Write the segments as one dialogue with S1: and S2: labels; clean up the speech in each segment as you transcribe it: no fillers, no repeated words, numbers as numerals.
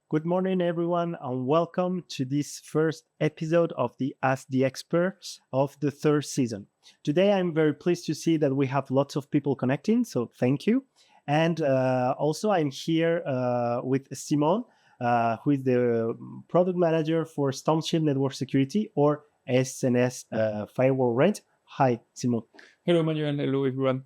S1: Good morning, everyone, and welcome to this first episode of the Ask the Experts of the third season. Today, I'm very pleased to see that we have lots of people connecting, so thank you. And also, I'm here with Simon, who is the product manager for Stormshield Network Security, or SNS Firewall Rent. Hi, Simon.
S2: Hello, Manuel. Hello, everyone.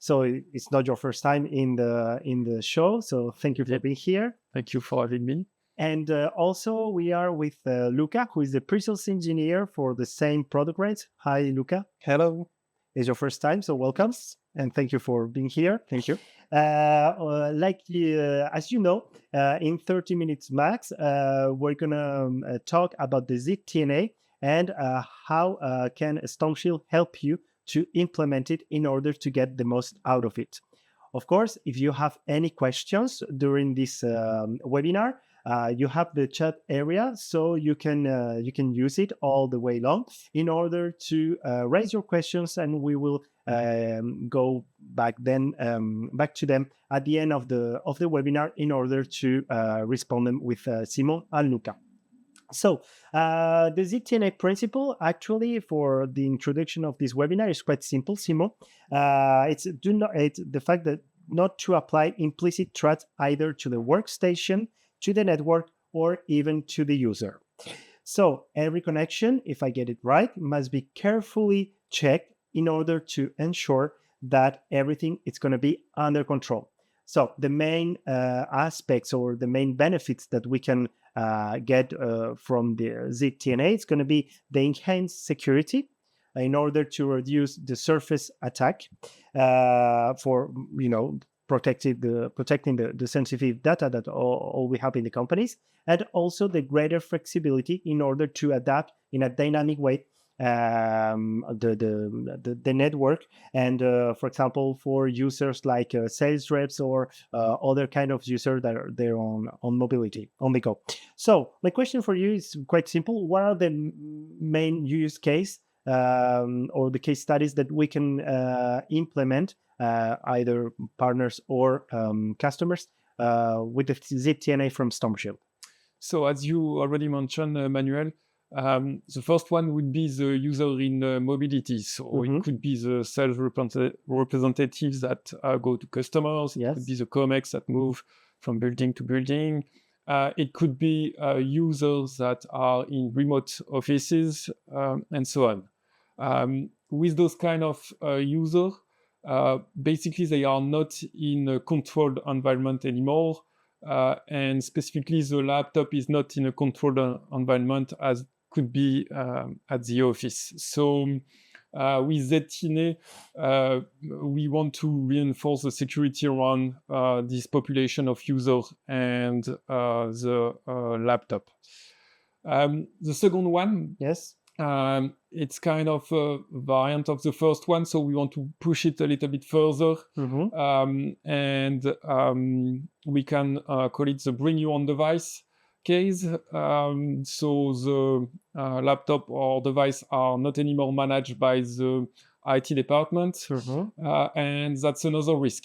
S1: So it's not your first time in the show, so thank you for being here.
S2: Thank you for having me.
S1: And also we are with Luca, who is the pre-sales engineer for the same product range. Hi, Luca.
S3: Hello.
S1: It's your first time, so welcome. And thank you for being here.
S3: Thank you.
S1: As you know, in 30 minutes max, we're going to talk about the ZTNA and how can Stormshield help you to implement it in order to get the most out of it. Of course, if you have any questions during this webinar, you have the chat area, so you can use it all the way long in order to raise your questions, and we will go back to them at the end of the webinar in order to respond them with Simon and Luca. So the ZTNA principle, actually, for the introduction of this webinar is quite simple, Simon. It's the fact that not to apply implicit threats either to the workstation, to the network, or even to the user. So every connection, if I get it right, must be carefully checked in order to ensure that everything is going to be under control. So the main aspects or the main benefits that we can get from the ZTNA, it's going to be the enhanced security in order to reduce the surface attack for protecting the sensitive data that all we have in the companies, and also the greater flexibility in order to adapt in a dynamic way the network, and for example, for users like sales reps or other kind of users that are there on mobility on the go. So my question for you is quite simple: what are the main use case or the case studies that we can implement, either partners or customers, with the ZTNA from Stormshield?
S2: So as you already mentioned, Manuel, the first one would be the user in mobility. So it could be the sales representatives that go to customers.
S1: Yes.
S2: It could be the COMEX that move from building to building. It could be users that are in remote offices and so on. With those kind of users, basically they are not in a controlled environment anymore. And specifically, the laptop is not in a controlled environment as could be at the office. So with ZTNA, we want to reinforce the security around this population of users and the laptop. The second one,
S1: yes,
S2: it's kind of a variant of the first one, so we want to push it a little bit further. And we can call it the bring you on device case. So the laptop or device are not anymore managed by the IT department, and that's another risk.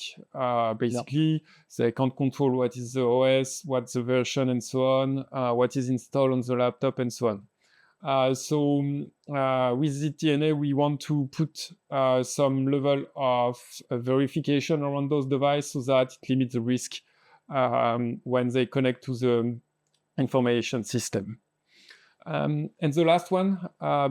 S2: Basically, they can't control what is the OS, what's the version, and so on, what is installed on the laptop, and so on. So with ZTNA, we want to put some level of verification around those devices so that it limits the risk when they connect to the information system. And the last one,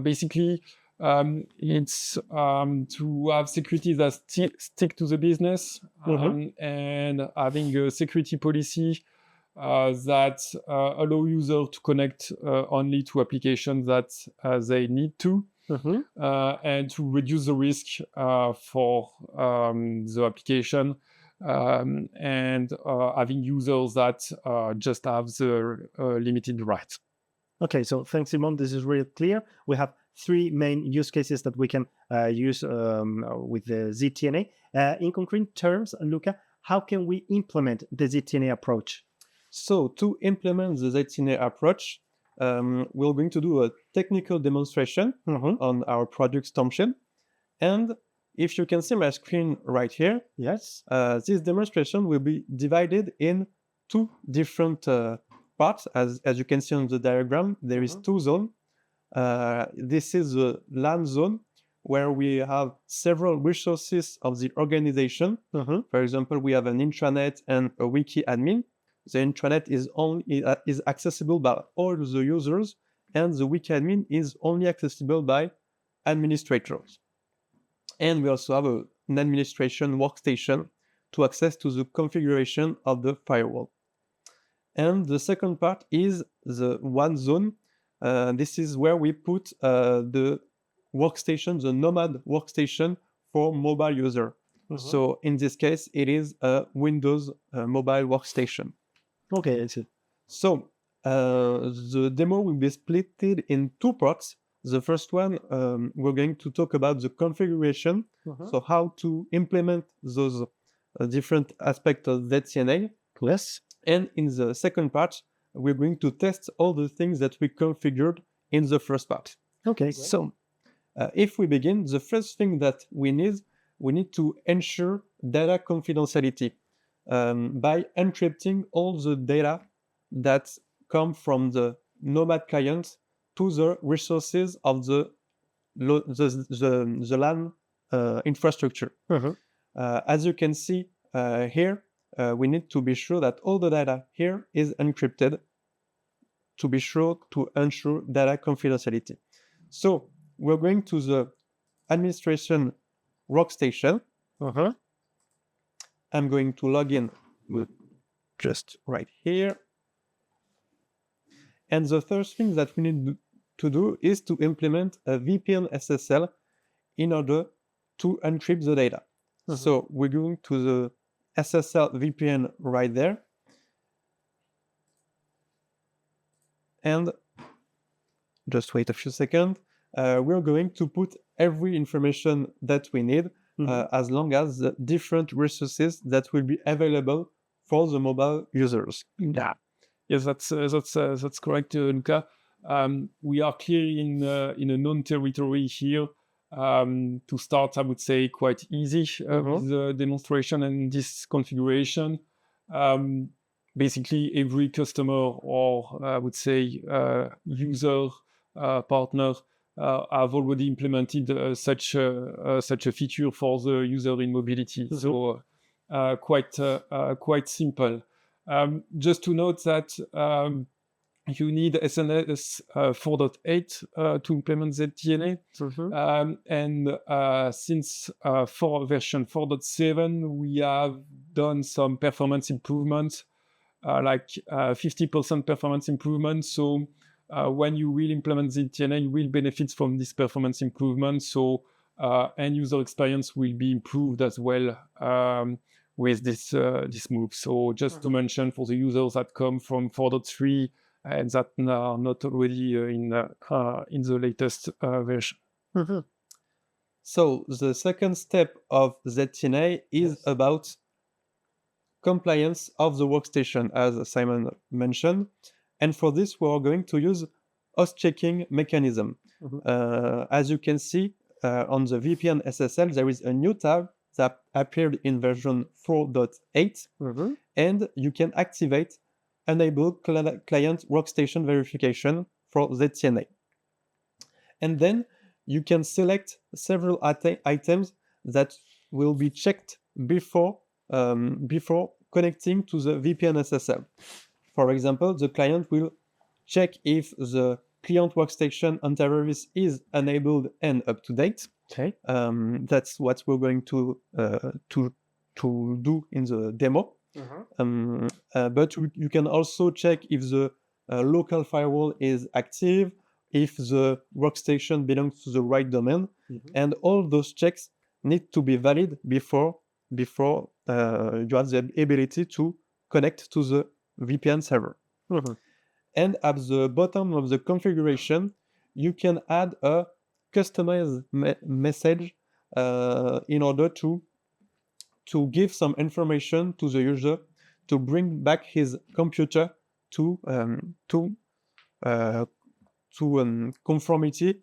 S2: basically, it's to have security that stick to the business, and having a security policy that allow users to connect only to applications that they need to, and to reduce the risk for the application, and having users that just have the limited rights.
S1: Okay, so thanks, Simon. This is really clear. We have three main use cases that we can use with the ZTNA. In concrete terms, Luca, how can we implement the ZTNA approach?
S3: So to implement the ZTNA approach, we're going to do a technical demonstration on our product Stormshield. And if you can see my screen right here,
S1: yes,
S3: this demonstration will be divided in two different parts. As you can see on the diagram, there is two zones. This is the LAN zone, where we have several resources of the organization. For example, we have an intranet and a wiki admin. The intranet is accessible by all the users, and the wiki admin is only accessible by administrators. And we also have an administration workstation to access to the configuration of the firewall. And the second part is the WAN zone. This is where we put the workstation, the Nomad workstation for mobile user. So in this case, it is a Windows mobile workstation.
S1: Okay, I see.
S3: So the demo will be split in two parts. The first one, we're going to talk about the configuration, so how to implement those different aspects of ZTNA.
S1: Yes.
S3: And in the second part, we're going to test all the things that we configured in the first part.
S1: Okay.
S3: So if we begin, the first thing that we need to ensure data confidentiality by encrypting all the data that come from the Nomad client to the resources of the LAN infrastructure. As you can see here, we need to be sure that all the data here is encrypted to be sure to ensure data confidentiality. So we're going to the administration workstation. I'm going to log in just right here. And the first thing that we need to do is to implement a VPN SSL in order to encrypt the data. So we're going to the SSL VPN right there. And just wait a few seconds. We're going to put every information that we need as long as the different resources that will be available for the mobile users.
S2: Yeah. Yes, that's correct, Luca. We are clearly in a known territory here. To start, I would say quite easy with the demonstration and this configuration. Basically, every customer or I would say user partner have already implemented such a feature for the user in mobility. So quite simple. Just to note that you need SNS 4.8 to implement ZTNA. And since for version 4.7, we have done some performance improvements, like 50% performance improvement. So when you will implement ZTNA, you will benefit from this performance improvement. So end user experience will be improved as well with this move. So just to mention for the users that come from 4.3 and that are not already in the latest version.
S3: So the second step of ZTNA is about compliance of the workstation, as Simon mentioned. And for this, we are going to use host checking mechanism. As you can see on the VPN SSL, there is a new tab that appeared in version 4.8, and you can activate enable client workstation verification for ZTNA. And then you can select several items that will be checked before connecting to the VPN SSL. For example, the client will check if the client workstation antivirus is enabled and up to date. That's what we're going to do in the demo. But you can also check if the local firewall is active, if the workstation belongs to the right domain, and all those checks need to be valid before you have the ability to connect to the VPN server. And at the bottom of the configuration, you can add a customized message in order to give some information to the user to bring back his computer to conformity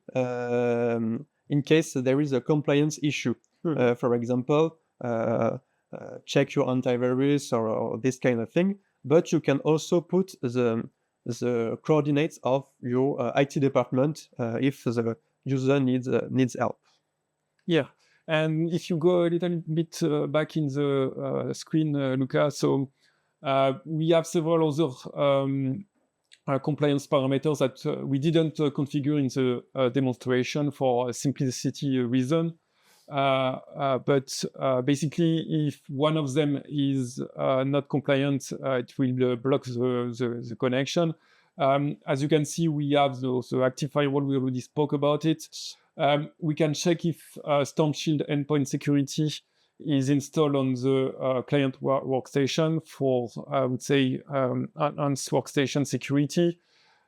S3: in case there is a compliance issue. For example, check your antivirus or this kind of thing. But you can also put the the coordinates of your IT department if the user needs help.
S2: Yeah, and if you go a little bit back in the screen, Lucas, so we have several other compliance parameters that we didn't configure in the demonstration for a simplicity reason. But basically, if one of them is not compliant, it will block the connection. As you can see, we have the active firewall. We already spoke about it. We can check if Stormshield endpoint security is installed on the client workstation for, I would say, enhanced workstation security.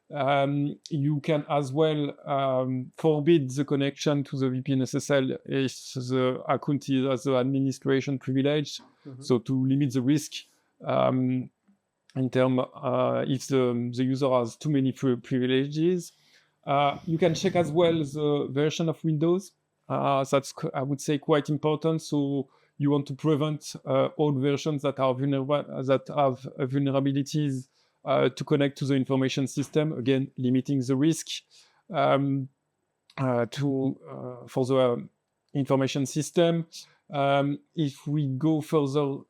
S2: You can as well forbid the connection to the VPN SSL if the account has the administration privilege, so to limit the risk in terms if the user has too many privileges. You can check as well the version of Windows. That's, I would say, quite important. So you want to prevent old versions that are vulnerable, that have vulnerabilities to connect to the information system. Again, limiting the risk for the information system. If we go further,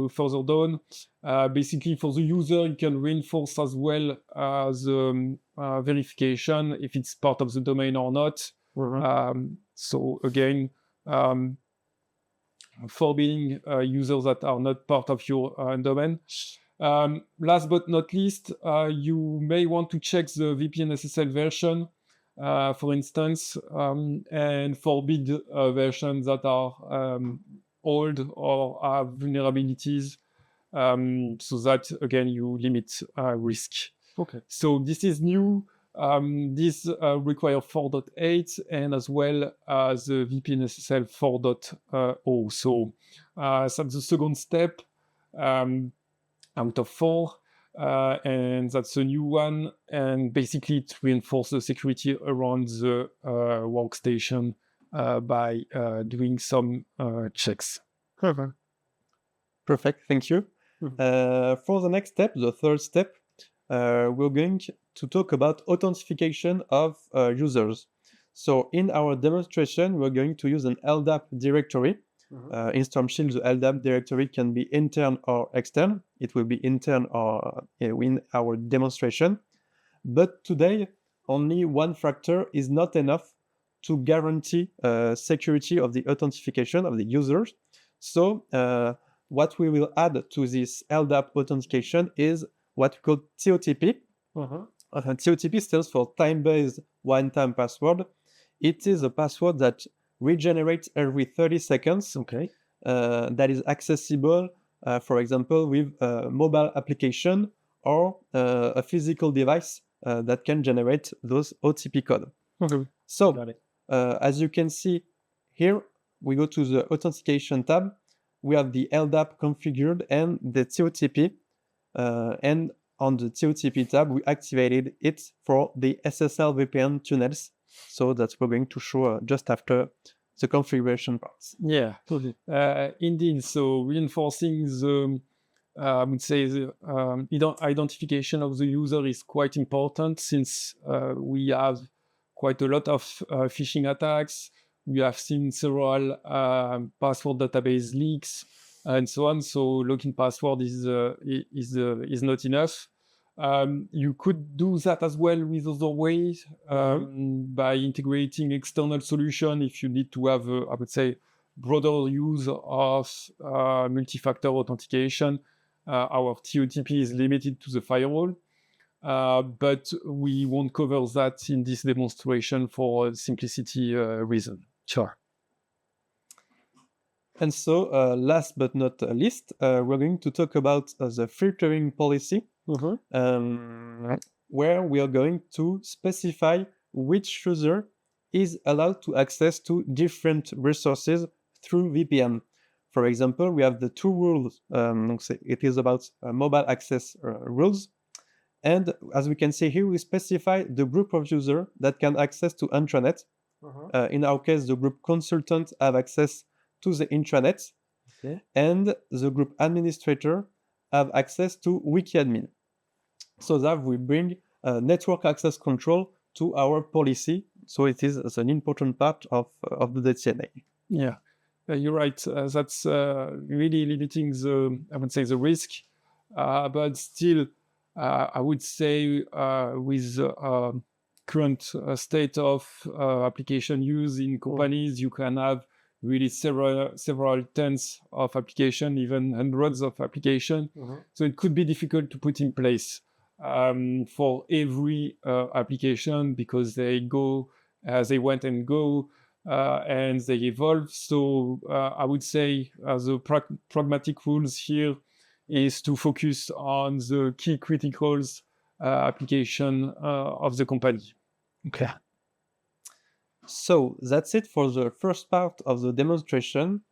S2: further down, basically for the user, you can reinforce as well the verification if it's part of the domain or not. So again, forbidding users that are not part of your domain. Last but not least, you may want to check the VPN SSL version, for instance, and forbid versions that are old or have vulnerabilities, so that, again, you limit risk.
S3: Okay.
S2: So this is new. This requires 4.8 and as well as the VPN SSL 4.0. So that's the second step out of 4. And that's a new one. And basically it reinforces the security around the workstation by doing some checks.
S3: Perfect, thank you. For the next step, the third step, we're going to talk about authentication of users. So in our demonstration, we're going to use an LDAP directory. In Stormshield, the LDAP directory can be intern or extern. It will be intern or in our demonstration. But today, only one factor is not enough to guarantee security of the authentication of the users. So what we will add to this LDAP authentication is what we call TOTP. TOTP stands for time-based one-time password. It is a password that regenerates every 30 seconds.
S1: Okay.
S3: That is accessible, for example, with a mobile application or a physical device that can generate those OTP code. So, as you can see here, we go to the authentication tab. We have the LDAP configured and the TOTP. And on the TOTP tab, we activated it for the SSL VPN tunnels. So that's we're going to show just after the configuration parts.
S2: Yeah, indeed. So reinforcing the, I would say, the identification of the user is quite important since we have quite a lot of phishing attacks. We have seen several password database leaks and so on. So login password is not enough. You could do that as well with other ways by integrating external solution if you need to have, I would say, broader use of multi-factor authentication. Our TOTP is limited to the firewall, but we won't cover that in this demonstration for simplicity reason.
S1: Sure.
S3: And so, last but not least, we're going to talk about the filtering policy, where we are going to specify which user is allowed to access to different resources through VPN. For example, we have the two rules. It is about mobile access rules. And as we can see here, we specify the group of users that can access to intranet. In our case, the group consultant have access to the intranet, and the group administrator have access to WikiAdmin. so that we bring network access control to our policy. So it is an important part of the ZTNA.
S2: Yeah, you're right. That's really limiting I would say, the risk. But still, I would say with current state of application use in companies, you can have really several tens of application, even hundreds of application. So it could be difficult to put in place for every application, because they went and go, and they evolve. So I would say the pragmatic rules here is to focus on the key criticals application of the company.
S1: Okay.
S3: So that's it for the first part of the demonstration.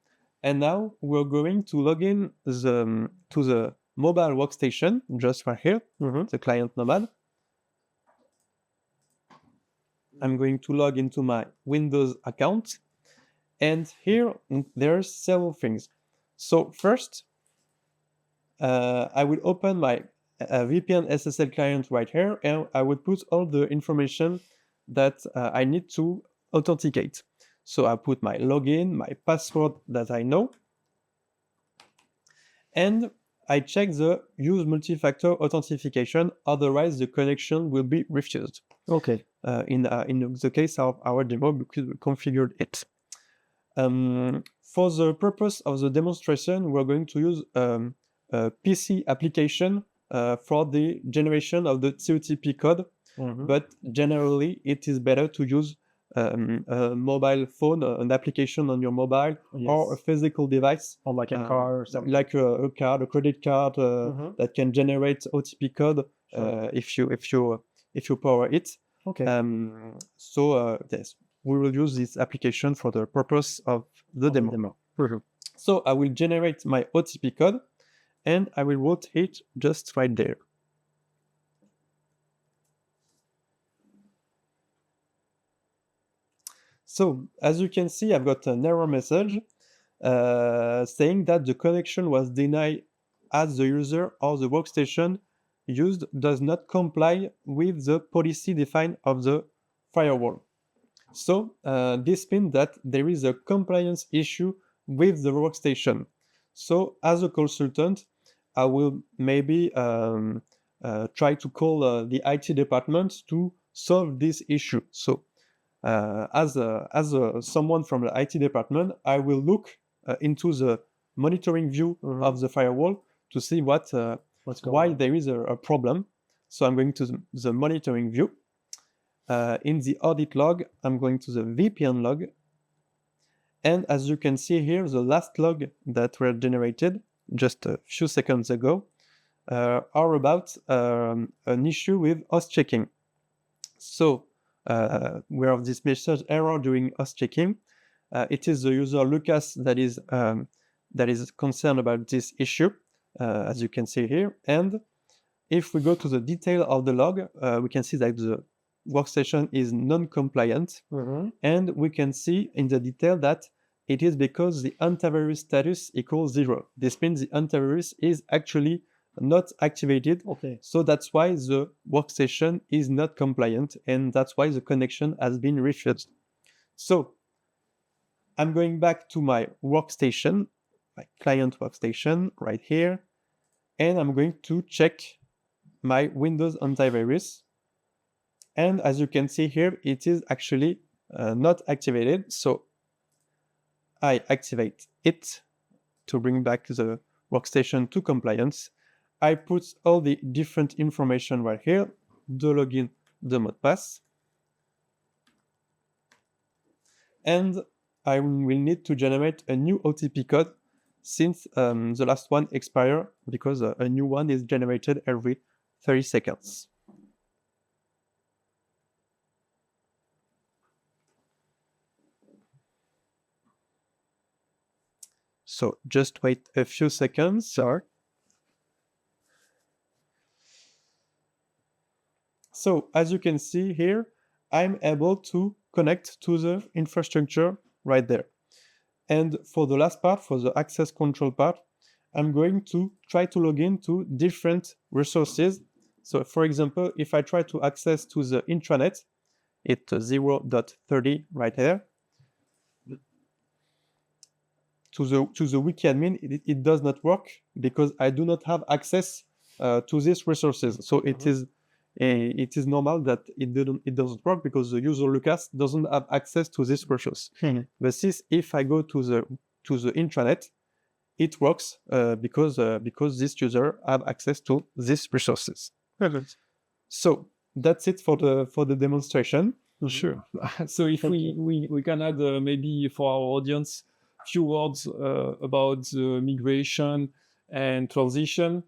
S3: And now we're going to log in to the mobile workstation, just right here, the client Nomad. I'm going to log into my Windows account. And here, there's several things. So first, I will open my VPN SSL client right here, and I will put all the information that I need to authenticate. So I put my login, my password that I know, and I check the use multi-factor authentication, otherwise the connection will be refused.
S1: Okay.
S3: In the case of our demo, because we configured it. For the purpose of the demonstration, we're going to use a PC application for the generation of the TOTP code, but generally it is better to use a mobile phone, an application on your mobile, or a physical device,
S1: or like a car or something,
S3: like a card, a credit card that can generate OTP code if you power it.
S1: Okay.
S3: Yes, we will use this application for the purpose of the demo. So I will generate my OTP code, and I will write it just right there. So as you can see, I've got an error message saying that the connection was denied as the user or the workstation used does not comply with the policy defined of the firewall. So this means that there is a compliance issue with the workstation. So as a consultant, I will maybe try to call the IT department to solve this issue. So as someone from the IT department, I will look into the monitoring view of the firewall to see why there is a problem. So I'm going to the monitoring view. In the audit log, I'm going to the VPN log. And as you can see here, the last log that were generated just a few seconds ago are about an issue with host checking. So we have this message error during host checking. It is the user Lucas that is concerned about this issue, as you can see here. And if we go to the detail of the log, we can see that the workstation is non-compliant, and we can see in the detail that it is because the antivirus status equals 0. This means the antivirus is actually not activated. Okay. So that's why the workstation is not compliant, and that's why the connection has been refused. So I'm going back to my workstation, my client workstation right here, and I'm going to check my Windows antivirus. And as you can see here, it is actually not activated. So I activate it to bring back the workstation to compliance. I put all the different information right here, the login, the mode pass. And I will need to generate a new OTP code since the last one expired, because a new one is generated every 30 seconds. So just wait a few seconds. Sorry. So as you can see here, I'm able to connect to the infrastructure right there. And for the last part, for the access control part, I'm going to try to log in to different resources. So for example, if I try to access to the intranet, it's 0.30 right here. To the wiki admin, it does not work because I do not have access to these resources. So it is normal that it doesn't work because the user Lucas doesn't have access to this resource. But if I go to the intranet, it works because this user have access to these resources.
S2: Perfect.
S3: So that's it for the demonstration.
S2: Sure. So if we can add maybe for our audience few words about the migration and transition.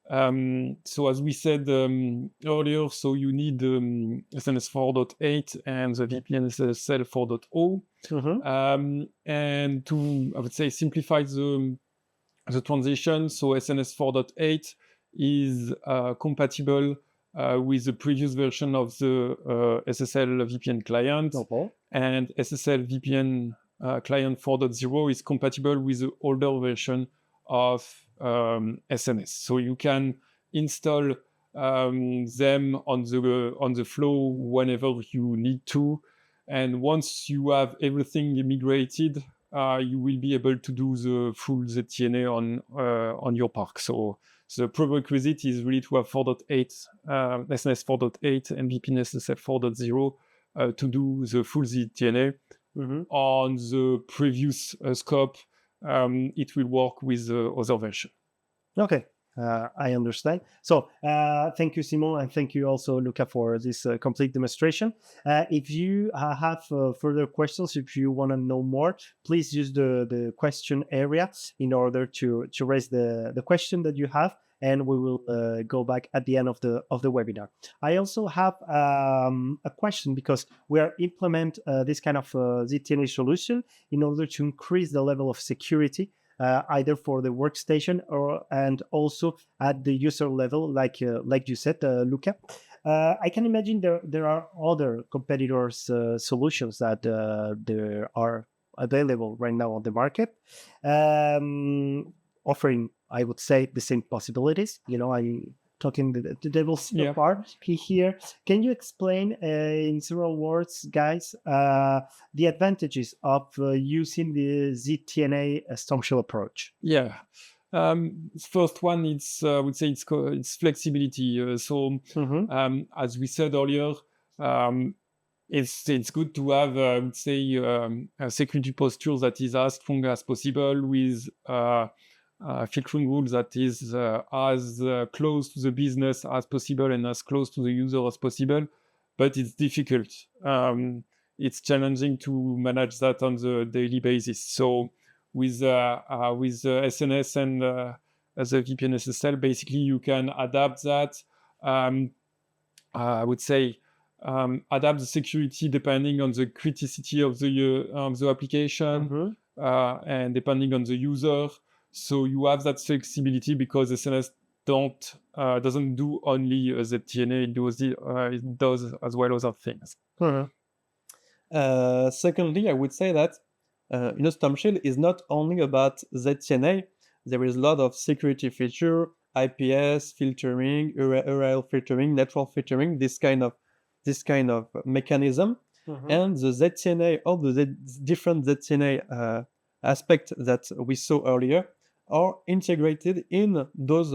S2: So as we said earlier, so you need SNS 4.8 and the VPN SSL 4.0. And to, I would say, simplify the transition, so SNS 4.8 is compatible with the previous version of the SSL VPN client, and SSL VPN client 4.0 is compatible with the older version of SNS. So you can install them on the flow whenever you need to, and once you have everything migrated, you will be able to do the full ZTNA on your park. So the prerequisite is really to have 4.8, SNS 4.8 and VPN SSL 4.0 to do the full ZTNA. On the previous scope, it will work with the other version.
S1: Okay, I understand. So thank you, Simon, and thank you also, Luca, for this complete demonstration. If you have further questions, if you want to know more, please use the question area in order to raise the question that you have, and we will go back at the end of the webinar. I also have a question, because we are implement this kind of ZTNA solution in order to increase the level of security, either for the workstation and also at the user level, like you said, Luca. I can imagine there are other competitors' solutions that there are available right now on the market, offering, I would say, the same possibilities. I'm talking the devil's part here. Can you explain in several words, guys, the advantages of using the ZTNA Stormshield approach?
S2: Yeah. First one, I would say it's flexibility. As we said earlier, it's good to have, I would say, a security posture that is as strong as possible, with filtering rules that is as close to the business as possible and as close to the user as possible. But it's difficult. It's challenging to manage that on the daily basis. So with SNS and as a VPN SSL, basically you can adapt that. I would say adapt the security depending on the criticality of the application and depending on the user. So you have that flexibility, because SNS doesn't do only ZTNA, it does as well other things.
S3: Secondly, I would say that Stormshield is not only about ZTNA. There is a lot of security feature, IPS filtering, URL filtering, network filtering, this kind of mechanism. And the ZTNA, all the different ZTNA aspects that we saw earlier are integrated in those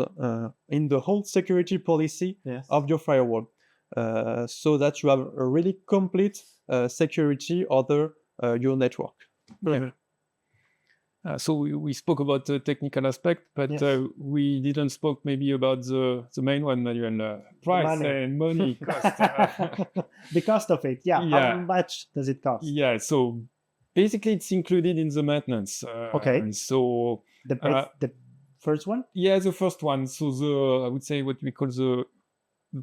S3: in the whole security policy of your firewall, so that you have a really complete security over your network.
S2: So we spoke about the technical aspect, but we didn't spoke maybe about the main one, Manuel, price and money cost.
S1: The cost of it, how much does it cost?
S2: So basically it's included in the maintenance. So
S1: the first one?
S2: The first one. So I would say what we call the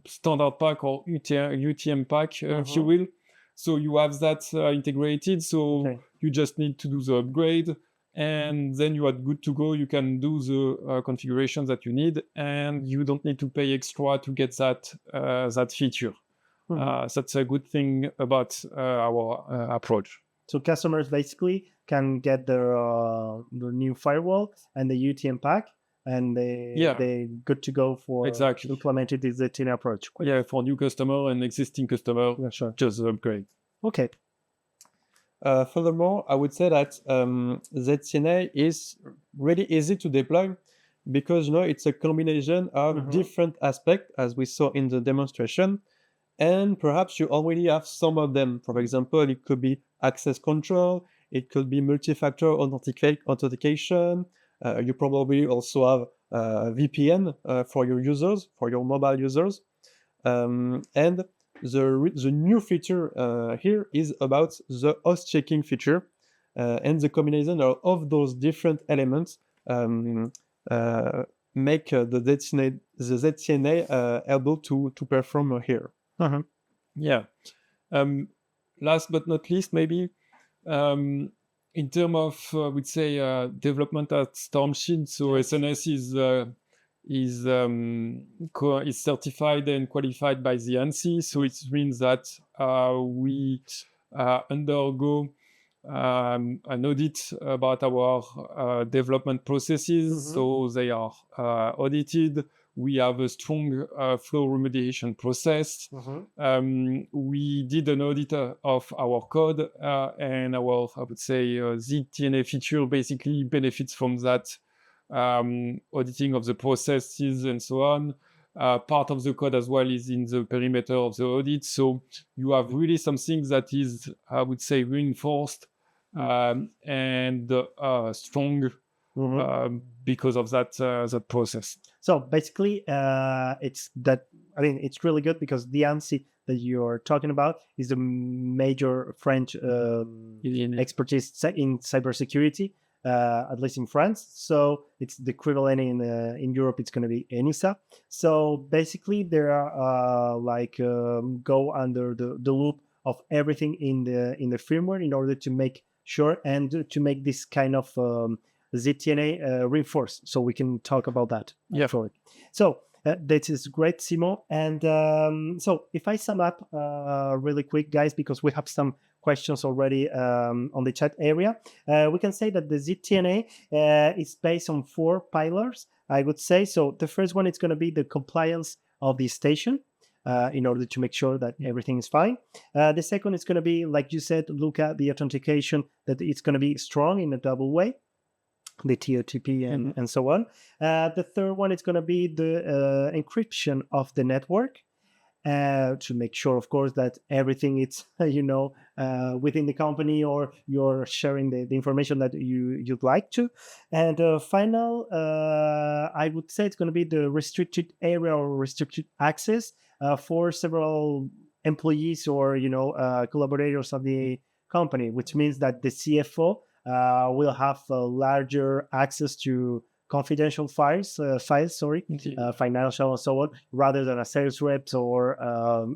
S2: standard pack, or UTM pack, if you will. So you have that integrated. So you just need to do the upgrade, and then you are good to go. You can do the configurations that you need, and you don't need to pay extra to get that feature. That's a good thing about our approach.
S1: So customers basically can get their new firewall and the UTM pack and they good to go for implementing the ZTNA approach.
S2: Yeah, for new customer and existing customer,
S1: sure.
S2: Just upgrade.
S1: Okay.
S3: Furthermore, I would say that ZTNA is really easy to deploy because it's a combination of different aspects, as we saw in the demonstration, and perhaps you already have some of them. For example, it could be access control, it could be multi-factor authentication. You probably also have VPN for your users, for your mobile users, and the new feature here is about the host checking feature, and the combination of those different elements make the ZTNA able to perform here.
S2: Yeah. Last but not least, maybe in terms of, I would say, development at Stormshield, so SNS is certified and qualified by the ANSI, so it means that we undergo an audit about our development processes, so they are audited. We have a strong flow remediation process. We did an audit of our code, and our, I would say, ZTNA feature basically benefits from that auditing of the processes and so on. Part of the code as well is in the perimeter of the audit. So you have really something that is, I would say, reinforced and strong because of that process.
S1: So basically, it's really good because the ANSI that you're talking about is the major French expertise in cybersecurity, at least in France. So it's the equivalent in Europe. It's going to be ENISA. So basically, there are go under the loop of everything in the firmware in order to make sure and to make this kind of ZTNA reinforced. So we can talk about that.
S2: Yeah.
S1: So that is great, Simon. And so if I sum up really quick, guys, because we have some questions already on the chat area, we can say that the ZTNA is based on 4 pillars, I would say. So the first one is going to be the compliance of the station, in order to make sure that everything is fine. The second is going to be, like you said, look at the authentication, that it's going to be strong in a double way, the TOTP and so on. The third one is going to be the encryption of the network, to make sure, of course, that everything is, within the company, or you're sharing the information that you'd like to. And final, I would say it's going to be the restricted area or restricted access for several employees or, collaborators of the company, which means that the CFO will have larger access to confidential files, financial and so on, rather than a sales reps or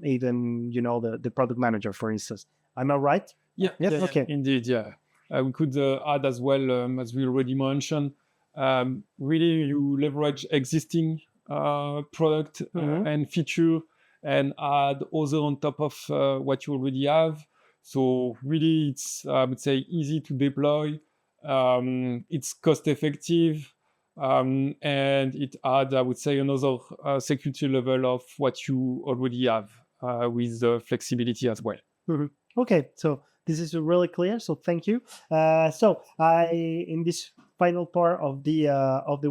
S1: even, the product manager, for instance. Am I right?
S2: Yeah.
S1: Yes.
S2: Yeah,
S1: okay.
S2: Indeed. Yeah. We could add as well, as we already mentioned, really you leverage existing product and feature and add other on top of what you already have. So really, it's, I would say, easy to deploy. It's cost effective, and it adds, I would say, another security level of what you already have with flexibility as well.
S1: Okay, so this is really clear. So thank you. So in this final part of the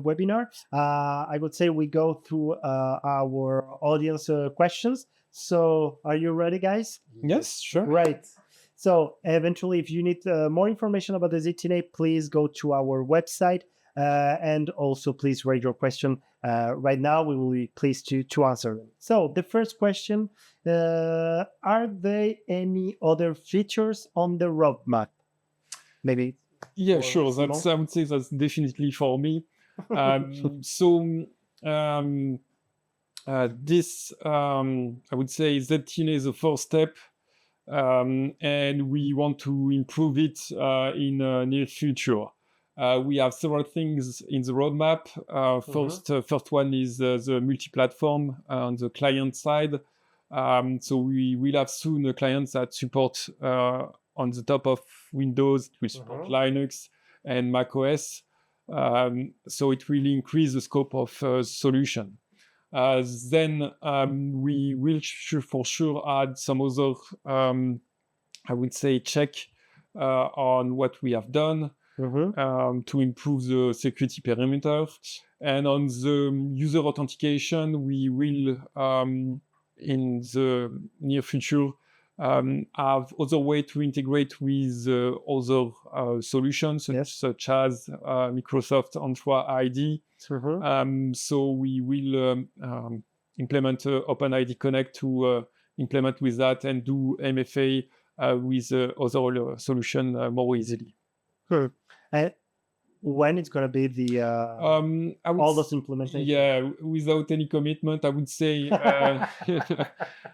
S1: webinar, I would say we go through our audience questions. So are you ready, guys?
S3: Yes, sure.
S1: Right. So eventually, if you need more information about the ZTNA, please go to our website, and also please raise your question right now. We will be pleased to answer them. So the first question, are there any other features on the roadmap? Maybe.
S2: Yeah, sure. That's, I would say that's definitely for me. This, I would say, ZTNA is the first step. And we want to improve it in the near future. We have several things in the roadmap. First one is the multi-platform on the client side. So we will have soon a client that support on the top of Windows, we support Linux and macOS. So it will increase the scope of solution. Then we will for sure add some other, I would say, check on what we have done to improve the security perimeter. And on the user authentication, we will, in the near future, have other way to integrate with other solutions such as Microsoft Entra ID. So we will implement OpenID Connect to implement with that and do MFA with other solution more easily.
S1: And when it's going to be the all those implementations?
S2: Yeah, without any commitment, I would say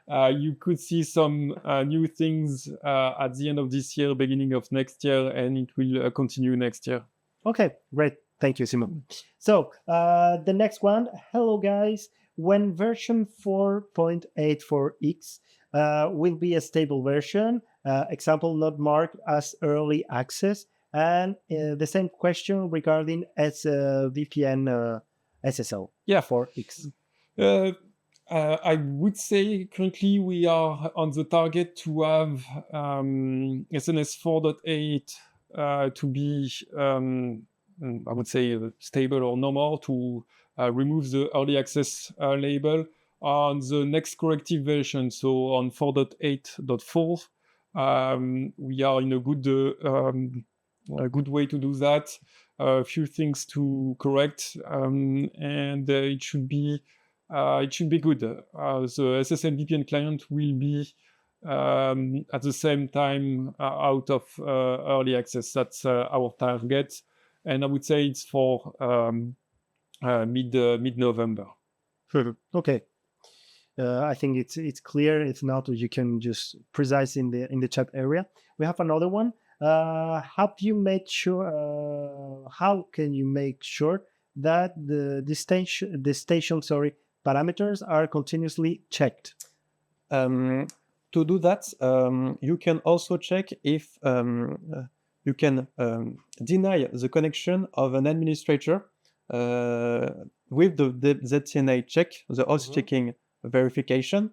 S2: you could see some new things at the end of this year, beginning of next year, and it will continue next year.
S1: Okay, great. Thank you, Simon. So the next one. Hello, guys. When version 4.84x will be a stable version, example not marked as early access, and the same question regarding VPN SSL for X.
S2: I would say currently we are on the target to have SNS 4.8 to be, I would say, stable or normal, to remove the early access label on the next corrective version. So on 4.8.4, we are in a good way to do that. A few things to correct, and it should be good. The SSL VPN client will be at the same time out of early access. That's our target, and I would say it's for mid-November.
S1: Okay. I think it's clear. If not, you can just precise in the chat area. We have another one. How can you make sure that the station parameters are continuously checked?
S3: To do that, you can also check if you can deny the connection of an administrator with the ZTNA check, the host checking verification.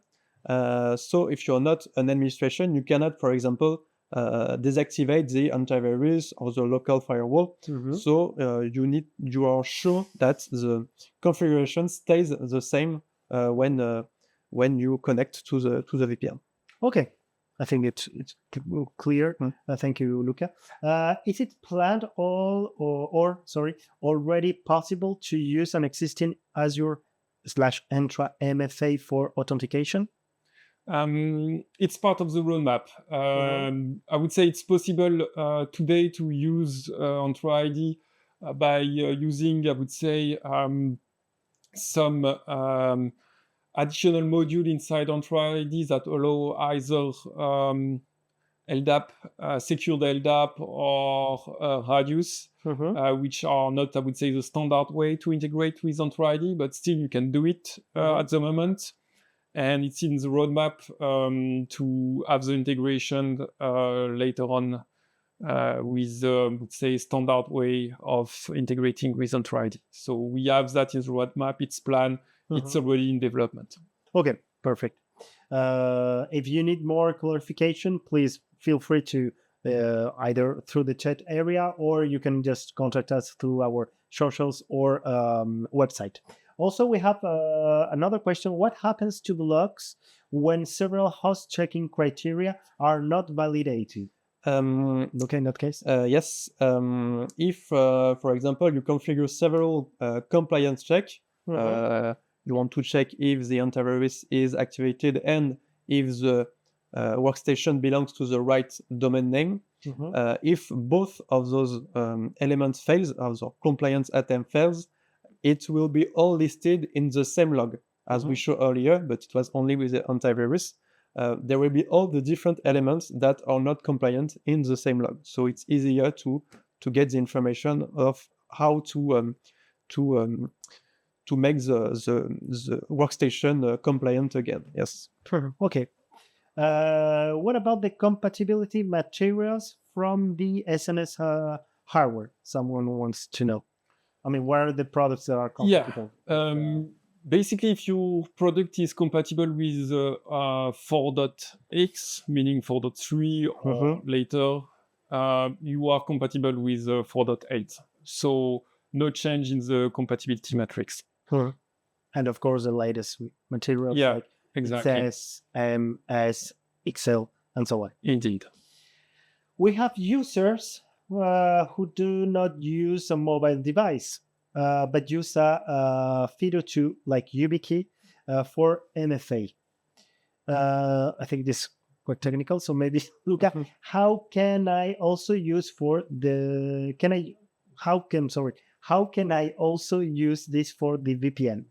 S3: So if you're not an administration, you cannot, for example, deactivate the antivirus or the local firewall. So you are sure that the configuration stays the same when you connect to the VPN.
S1: Okay, I think it's clear. Thank you, Luca. Is it planned already possible to use an existing Azure/Entra MFA for authentication?
S2: It's part of the roadmap. I would say it's possible today to use Entra ID by using, I would say, some additional module inside Entra ID that allow either LDAP, secured LDAP, or Radius, which are not, I would say, the standard way to integrate with Entra ID, but still you can do it at the moment. And it's in the roadmap to have the integration later on with, would say, standard way of integrating with Entra ID. So we have that in the roadmap. It's planned. It's already in development.
S1: Okay, perfect. If you need more clarification, please feel free to either through the chat area, or you can just contact us through our socials or website. Also, we have another question. What happens to the logs when several host checking criteria are not validated? Okay, in that case?
S3: Yes. If, for example, you configure several compliance checks, you want to check if the antivirus is activated and if the workstation belongs to the right domain name. If both of those elements fails, or the compliance attempt fails, it will be all listed in the same log as we showed earlier, but it was only with the antivirus. There will be all the different elements that are not compliant in the same log. So it's easier to get the information of how to make the workstation compliant again. Yes.
S1: Okay. What about the compatibility materials from the SNS hardware? Someone wants to know. I mean, what are the products that are compatible?
S2: Basically, if your product is compatible with 4.x, meaning 4.3 or later, you are compatible with 4.8. So no change in the compatibility matrix.
S1: And of course, the latest materials like
S2: exactly.
S1: XS, M, S, XL, and so on.
S2: Indeed.
S1: We have users who do not use a mobile device, but use a FIDO2 like YubiKey for MFA. I think this is quite technical, so maybe Luca, how can I also use how can I also use this for the VPN?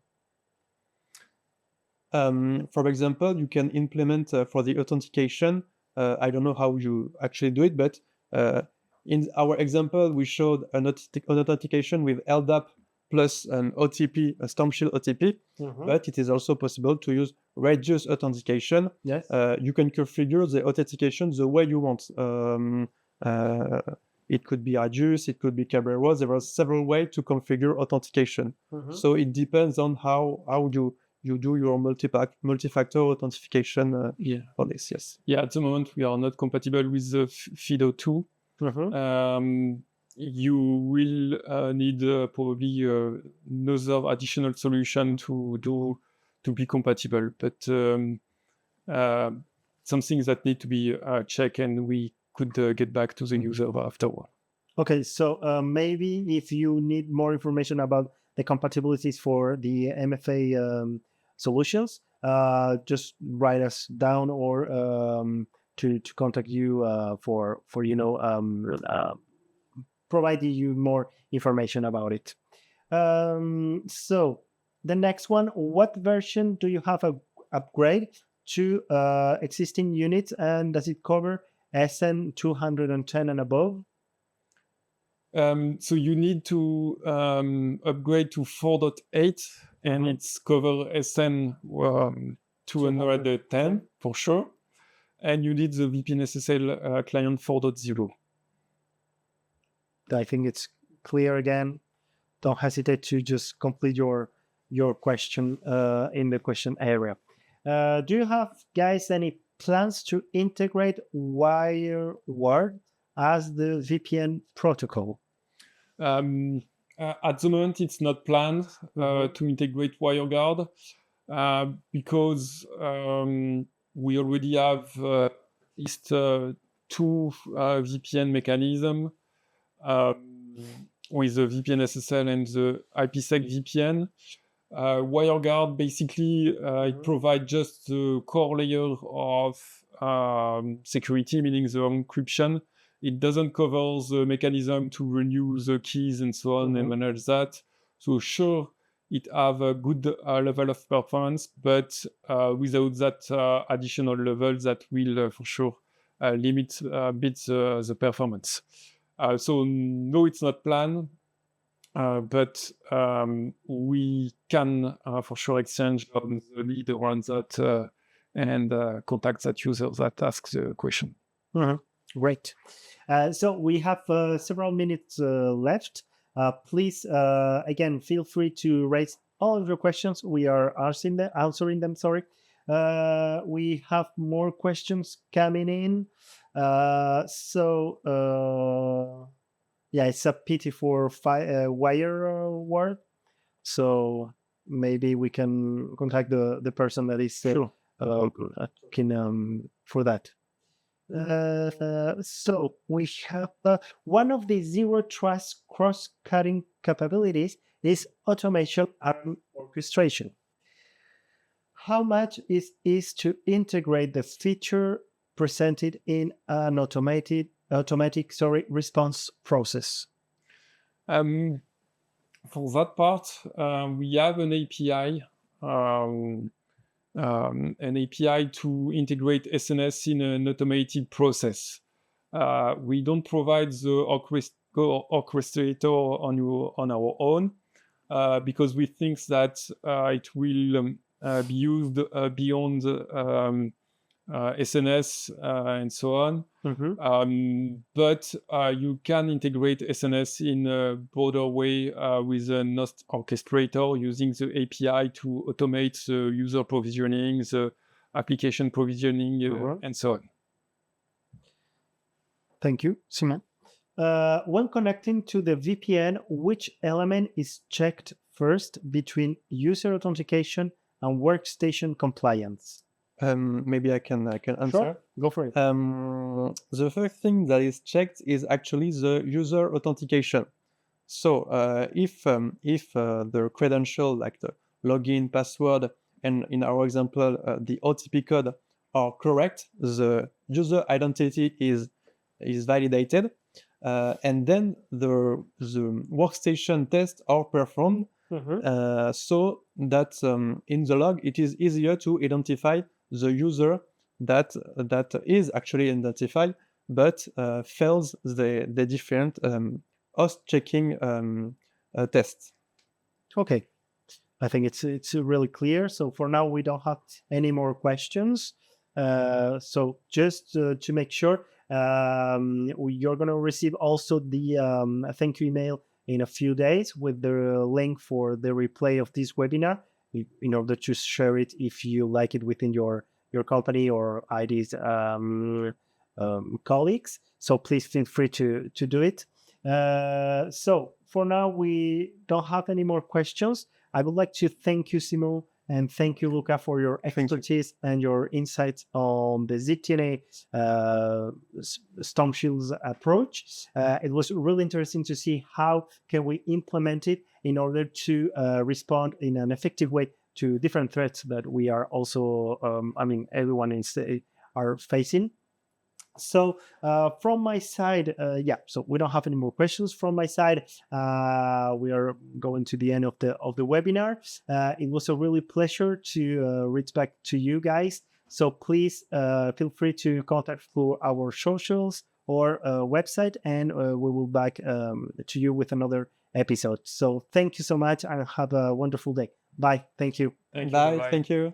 S3: For example, you can implement for the authentication. I don't know how you actually do it, but in our example, we showed an authentication with LDAP plus an OTP, a Stormshield OTP, but it is also possible to use reduced authentication.
S1: Yes.
S3: You can configure the authentication the way you want. It could be reduced, it could be Cabrera. There are several ways to configure authentication. So it depends on how you do your multi-factor authentication for this. Yes.
S2: Yeah, at the moment we are not compatible with the FIDO2. You will need probably another additional solution to be compatible, but something that need to be checked, and we could get back to the user afterward.
S1: Okay, so maybe if you need more information about the compatibilities for the MFA solutions, just write us down or to contact you for providing you more information about it. So the next one, what version do you have a upgrade to existing units, and does it cover SN 210 and above?
S2: So you need to upgrade to 4.8, and it's cover SN 210 for sure. And you need the VPN SSL client 4.0.
S1: I think it's clear again. Don't hesitate to just complete your question in the question area. Do you have, guys, any plans to integrate WireGuard as the VPN protocol?
S2: At the moment, it's not planned to integrate WireGuard because we already have at least 2 VPN mechanisms with the VPN SSL and the IPsec VPN. WireGuard basically it provides just the core layer of security, meaning the encryption. It doesn't cover the mechanism to renew the keys and so on and manage that. So sure, it have a good level of performance, but without that additional level, that will for sure limit a bit the performance. So no, it's not planned, but we can for sure exchange on the lead around that and contact that user that asks the question.
S1: Great. So we have several minutes left. Please, again, feel free to raise all of your questions. We are answering them. Sorry. We have more questions coming in. Yeah, it's a pity for WireGuard. So maybe we can contact the person that is looking for that. So we have one of the zero trust cross-cutting capabilities is automation and orchestration. How much is to integrate the feature presented in an automatic response process?
S2: For that part, we have an API. An API to integrate SNS in an automated process. We don't provide the orchestrator on our own because we think that it will be used beyond SNS, and so on. But you can integrate SNS in a broader way with an orchestrator using the API to automate the user provisioning, the application provisioning, and so on.
S1: Thank you, Simon. When connecting to the VPN, which element is checked first between user authentication and workstation compliance?
S3: Maybe I can answer.
S1: Sure. Go for it.
S3: The first thing that is checked is actually the user authentication. So if the credential, like the login, password, and in our example, the OTP code are correct, the user identity is validated, and then the workstation tests are performed, so that in the log it is easier to identify the user that is actually identified, but fails the different host checking tests.
S1: Okay, I think it's really clear. So for now, we don't have any more questions. So just to make sure, you're going to receive also the thank you email in a few days with the link for the replay of this webinar in order to share it if you like it within your company or ID's colleagues. So please feel free to do it. So for now, we don't have any more questions. I would like to thank you, Simon, and thank you, Luca, for your expertise and your insights on the ZTNA Stormshield's approach. It was really interesting to see how can we implement it in order to respond in an effective way to different threats that we are also, everyone are facing. So from my side, so we don't have any more questions from my side. We are going to the end of the webinar. It was a really pleasure to reach back to you guys. So please feel free to contact through our socials or website, and we will back to you with another episode. So thank you so much, and have a wonderful day. Bye. Thank you.
S3: Bye. Thank you.